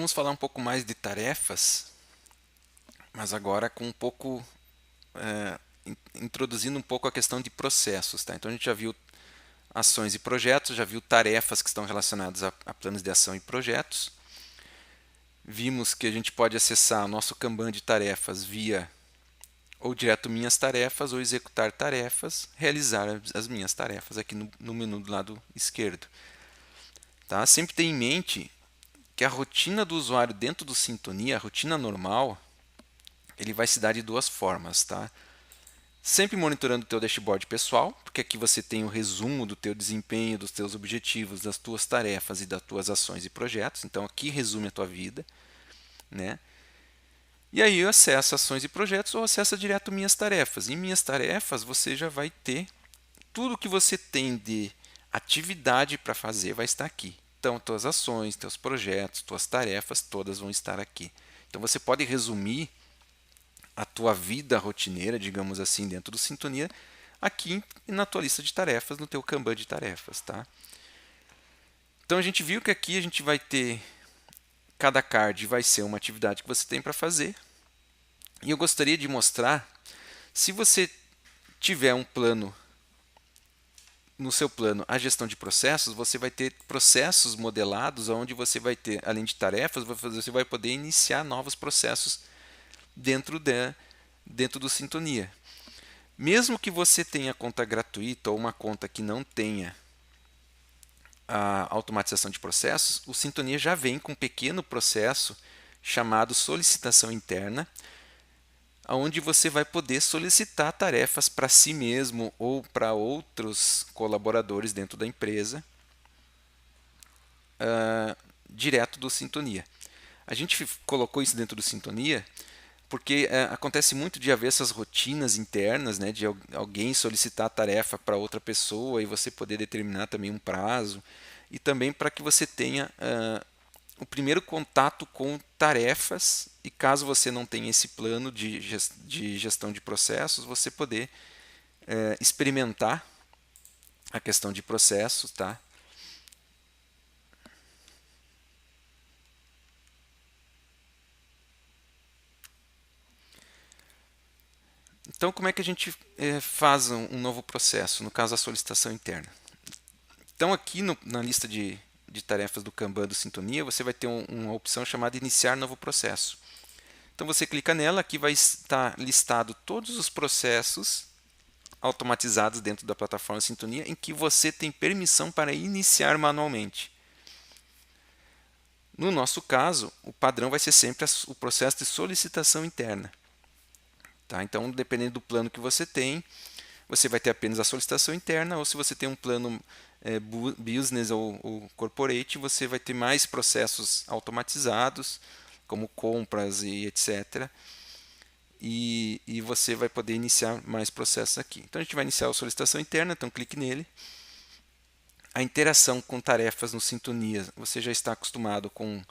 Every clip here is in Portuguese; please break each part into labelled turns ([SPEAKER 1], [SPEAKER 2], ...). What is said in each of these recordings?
[SPEAKER 1] vamos falar um pouco mais de tarefas, mas agora com um pouco, introduzindo um pouco a questão de processos, tá? Então a gente já viu ações e projetos, já viu tarefas que estão relacionadas a planos de ação e projetos. Vimos que a gente pode acessar o nosso Kanban de tarefas via ou direto minhas tarefas ou executar tarefas, realizar as minhas tarefas aqui no menu do lado esquerdo. Tá? Sempre tenha em mente que a rotina do usuário dentro do Sintonia, a rotina normal, ele vai se dar de duas formas, tá? Sempre monitorando o teu dashboard pessoal, porque aqui você tem o resumo do teu desempenho, dos teus objetivos, das tuas tarefas e das tuas ações e projetos. Então aqui resume a tua vida, né? E aí eu acesso ações e projetos ou acesso direto minhas tarefas. Em minhas tarefas você já vai ter tudo que você tem de atividade para fazer vai estar aqui. Então tuas ações, teus projetos, tuas tarefas, todas vão estar aqui. Então você pode resumir a tua vida rotineira, digamos assim, dentro do Sintonia, aqui na tua lista de tarefas, no teu Kanban de tarefas, tá? Então a gente viu que aqui a gente vai ter, cada card vai ser uma atividade que você tem para fazer. E eu gostaria de mostrar, se você tiver um plano, no seu plano, a gestão de processos, você vai ter processos modelados, onde você vai ter, além de tarefas, você vai poder iniciar novos processos dentro do Sintonia. Mesmo que você tenha conta gratuita ou uma conta que não tenha a automatização de processos, o Sintonia já vem com um pequeno processo chamado solicitação interna, onde você vai poder solicitar tarefas para si mesmo ou para outros colaboradores dentro da empresa, direto do Sintonia. A gente colocou isso dentro do Sintonia porque acontece muito de haver essas rotinas internas, né, de alguém solicitar a tarefa para outra pessoa e você poder determinar também um prazo, e também para que você tenha o primeiro contato com tarefas, e caso você não tenha esse plano de gestão de processos, você poder experimentar a questão de processos, tá? Então, como é que a gente faz um novo processo? No caso, a solicitação interna. Então, aqui na lista de tarefas do Kanban do Sintonia, você vai ter uma opção chamada Iniciar Novo Processo. Então, você clica nela, aqui vai estar listado todos os processos automatizados dentro da plataforma Sintonia em que você tem permissão para iniciar manualmente. No nosso caso, o padrão vai ser sempre o processo de solicitação interna. Tá? Então, dependendo do plano que você tem, você vai ter apenas a solicitação interna, ou se você tem um plano business ou corporate, você vai ter mais processos automatizados, como compras e etc. E você vai poder iniciar mais processos aqui. Então a gente vai iniciar a solicitação interna, então clique nele. A interação com tarefas no Sintonia, você já está acostumado com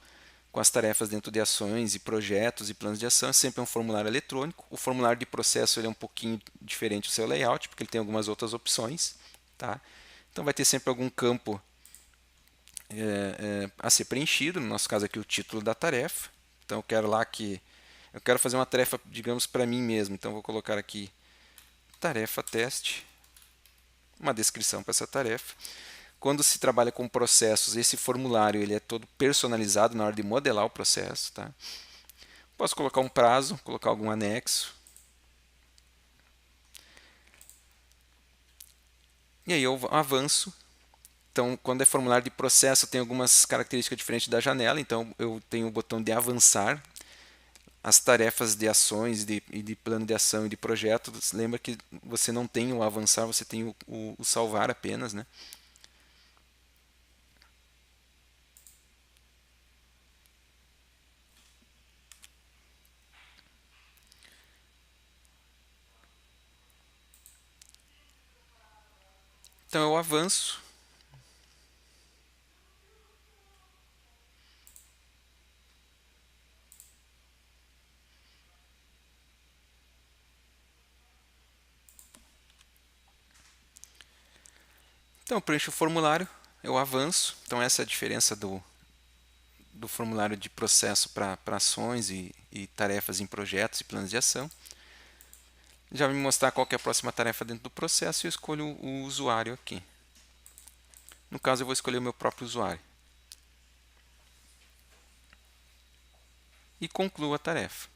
[SPEAKER 1] as tarefas dentro de ações e projetos e planos de ação, é sempre um formulário eletrônico. O formulário de processo ele é um pouquinho diferente do seu layout, porque ele tem algumas outras opções. Tá? Então vai ter sempre algum campo a ser preenchido, no nosso caso aqui o título da tarefa. Então eu quero lá que eu quero fazer uma tarefa, digamos, para mim mesmo. Então vou colocar aqui tarefa teste, uma descrição para essa tarefa. Quando se trabalha com processos, esse formulário ele é todo personalizado na hora de modelar o processo. Tá? Posso colocar um prazo, colocar algum anexo. E aí eu avanço. Então, quando é formulário de processo, tem algumas características diferentes da janela. Então, eu tenho o botão de avançar. As tarefas de ações e de plano de ação e de projeto, lembra que você não tem o avançar, você tem o salvar apenas, né? Então eu avanço. Então eu preencho o formulário, eu avanço. Então essa é a diferença do formulário de processo para ações e tarefas em projetos e planos de ação. Já vai me mostrar qual que é a próxima tarefa dentro do processo e eu escolho o usuário aqui. No caso, eu vou escolher o meu próprio usuário. E concluo a tarefa.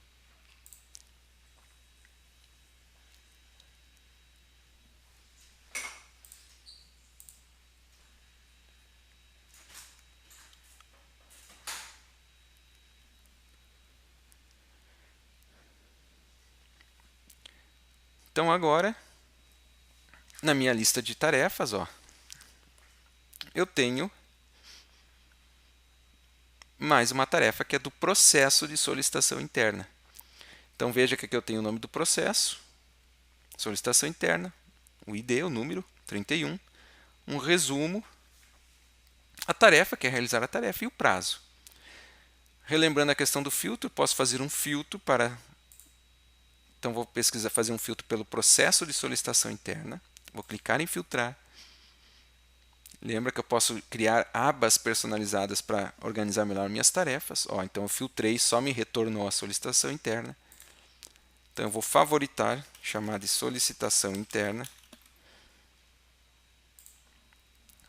[SPEAKER 1] Então agora, na minha lista de tarefas, eu tenho mais uma tarefa que é do processo de solicitação interna. Então veja que aqui eu tenho o nome do processo, solicitação interna, o ID, o número, 31, um resumo, a tarefa, que é realizar a tarefa, e o prazo. Relembrando a questão do filtro, posso fazer um filtro para... Então vou pesquisar, fazer um filtro pelo processo de solicitação interna, vou clicar em filtrar. Lembra que eu posso criar abas personalizadas para organizar melhor minhas tarefas. Então eu filtrei, só me retornou a solicitação interna. Então eu vou favoritar, chamar de solicitação interna.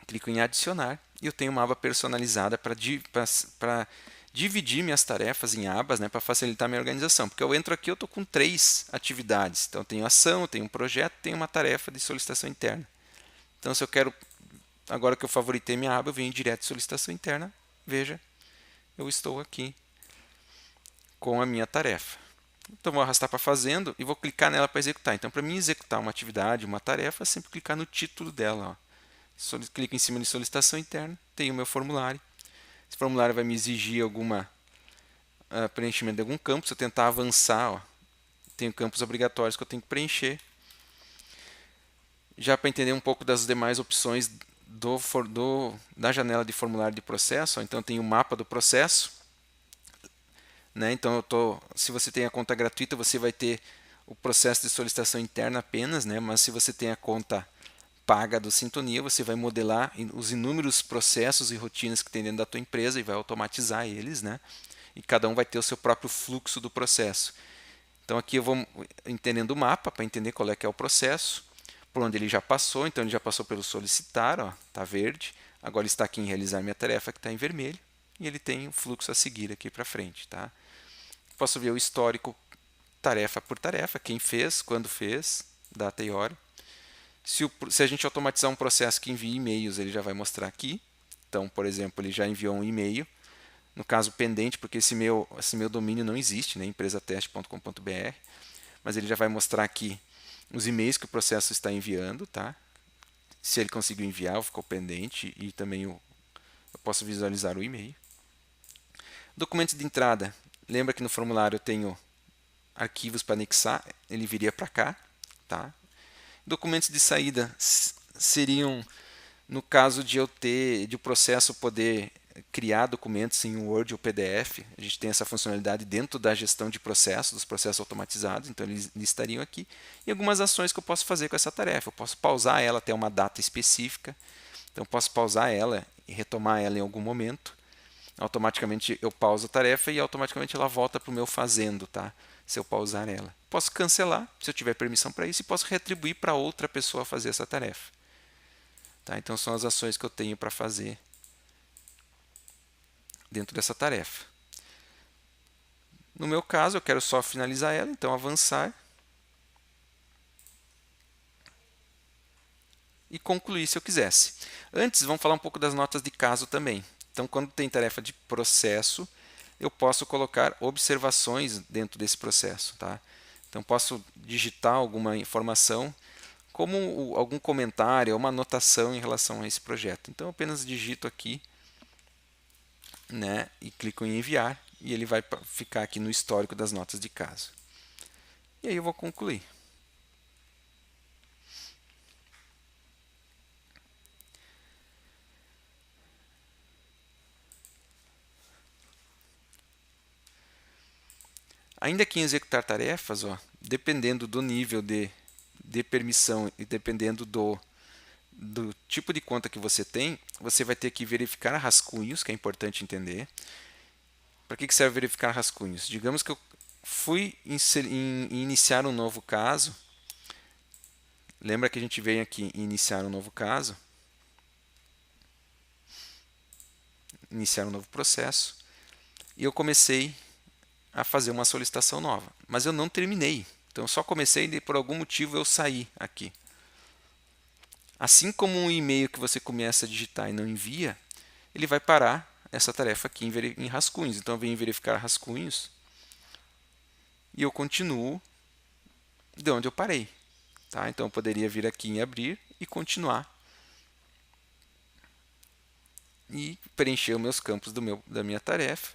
[SPEAKER 1] Clico em adicionar e eu tenho uma aba personalizada para dividir minhas tarefas em abas, né, para facilitar minha organização. Porque eu entro aqui, eu estou com 3 atividades. Então eu tenho ação, eu tenho um projeto, tenho uma tarefa de solicitação interna. Então se eu quero, agora que eu favoritei minha aba, eu venho direto de solicitação interna. Veja, eu estou aqui com a minha tarefa. Então vou arrastar para fazendo e vou clicar nela para executar. Então para mim executar uma atividade, uma tarefa, é sempre clicar no título dela. Clico em cima de solicitação interna, tenho o meu formulário. Esse formulário vai me exigir preenchimento de algum campo. Se eu tentar avançar, tenho campos obrigatórios que eu tenho que preencher. Já para entender um pouco das demais opções da janela de formulário de processo, então eu tenho o mapa do processo. Né? Então, se você tem a conta gratuita, você vai ter o processo de solicitação interna apenas, né? Mas se você tem a conta paga do Sintonia, você vai modelar os inúmeros processos e rotinas que tem dentro da tua empresa e vai automatizar eles, né? E cada um vai ter o seu próprio fluxo do processo. Então aqui eu vou entendendo o mapa para entender qual é que é o processo, por onde ele já passou. Então ele já passou pelo solicitar, está verde. Agora ele está aqui em realizar minha tarefa, que está em vermelho. E ele tem o fluxo a seguir aqui para frente. Tá? Posso ver o histórico tarefa por tarefa, quem fez, quando fez, data e hora. Se a gente automatizar um processo que envia e-mails, ele já vai mostrar aqui. Então, por exemplo, ele já enviou um e-mail, no caso pendente, porque esse meu domínio não existe, né, empresateste.com.br, mas ele já vai mostrar aqui os e-mails que o processo está enviando, tá? Se ele conseguiu enviar ou ficou pendente, e também eu posso visualizar o e-mail. Documentos de entrada, lembra que no formulário eu tenho arquivos para anexar, ele viria para cá, tá? Documentos de saída seriam, no caso de o processo poder criar documentos em Word ou PDF, a gente tem essa funcionalidade dentro da gestão de processos, dos processos automatizados, então eles estariam aqui. E algumas ações que eu posso fazer com essa tarefa. Eu posso pausar ela até uma data específica, então eu posso pausar ela e retomar ela em algum momento. Automaticamente eu pauso a tarefa e automaticamente ela volta para o meu fazendo, tá? Se eu pausar ela. Posso cancelar, se eu tiver permissão para isso, e posso retribuir para outra pessoa fazer essa tarefa. Tá? Então são as ações que eu tenho para fazer dentro dessa tarefa. No meu caso, eu quero só finalizar ela, então avançar e concluir se eu quisesse. Antes, vamos falar um pouco das notas de caso também. Então, quando tem tarefa de processo, eu posso colocar observações dentro desse processo. Tá? Então, posso digitar alguma informação, como algum comentário, uma anotação em relação a esse projeto. Então, eu apenas digito aqui, né, e clico em enviar, e ele vai ficar aqui no histórico das notas de caso. E aí eu vou concluir. Ainda que em executar tarefas, dependendo do nível de permissão e dependendo do tipo de conta que você tem, você vai ter que verificar rascunhos, que é importante entender. Para que serve verificar rascunhos? Digamos que eu fui iniciar um novo caso. Lembra que a gente veio aqui em iniciar um novo caso? Iniciar um novo processo. E eu comecei a fazer uma solicitação nova. Mas eu não terminei. Então eu só comecei e por algum motivo eu saí aqui. Assim como um e-mail que você começa a digitar e não envia, ele vai parar essa tarefa aqui em rascunhos. Então eu venho verificar rascunhos e eu continuo de onde eu parei. Tá? Então eu poderia vir aqui em abrir e continuar. E preencher os meus campos da minha tarefa,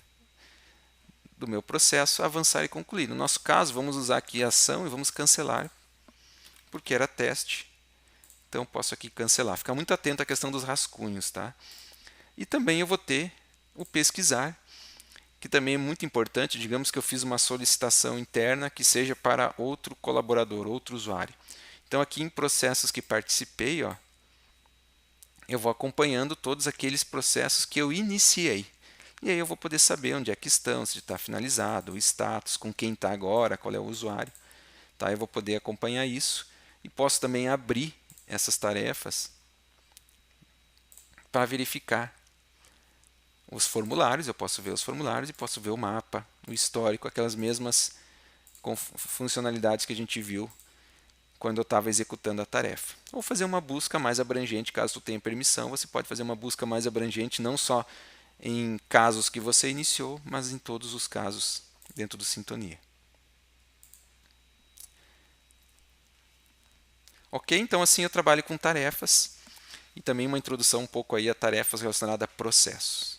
[SPEAKER 1] do meu processo, avançar e concluir. No nosso caso, vamos usar aqui a ação e vamos cancelar, porque era teste. Então, posso aqui cancelar. Fica muito atento à questão dos rascunhos. Tá? E também eu vou ter o pesquisar, que também é muito importante. Digamos que eu fiz uma solicitação interna que seja para outro colaborador, outro usuário. Então, aqui em processos que participei, ó, eu vou acompanhando todos aqueles processos que eu iniciei. E aí eu vou poder saber onde é que estão, se está finalizado, o status, com quem está agora, qual é o usuário. Tá? Eu vou poder acompanhar isso e posso também abrir essas tarefas para verificar os formulários. Eu posso ver os formulários e posso ver o mapa, o histórico, aquelas mesmas funcionalidades que a gente viu quando eu estava executando a tarefa. Ou fazer uma busca mais abrangente, caso tu tenha permissão, você pode fazer uma busca mais abrangente, não só em casos que você iniciou, mas em todos os casos dentro do Sintonia. Ok? Então assim eu trabalho com tarefas e também uma introdução um pouco aí a tarefas relacionadas a processos.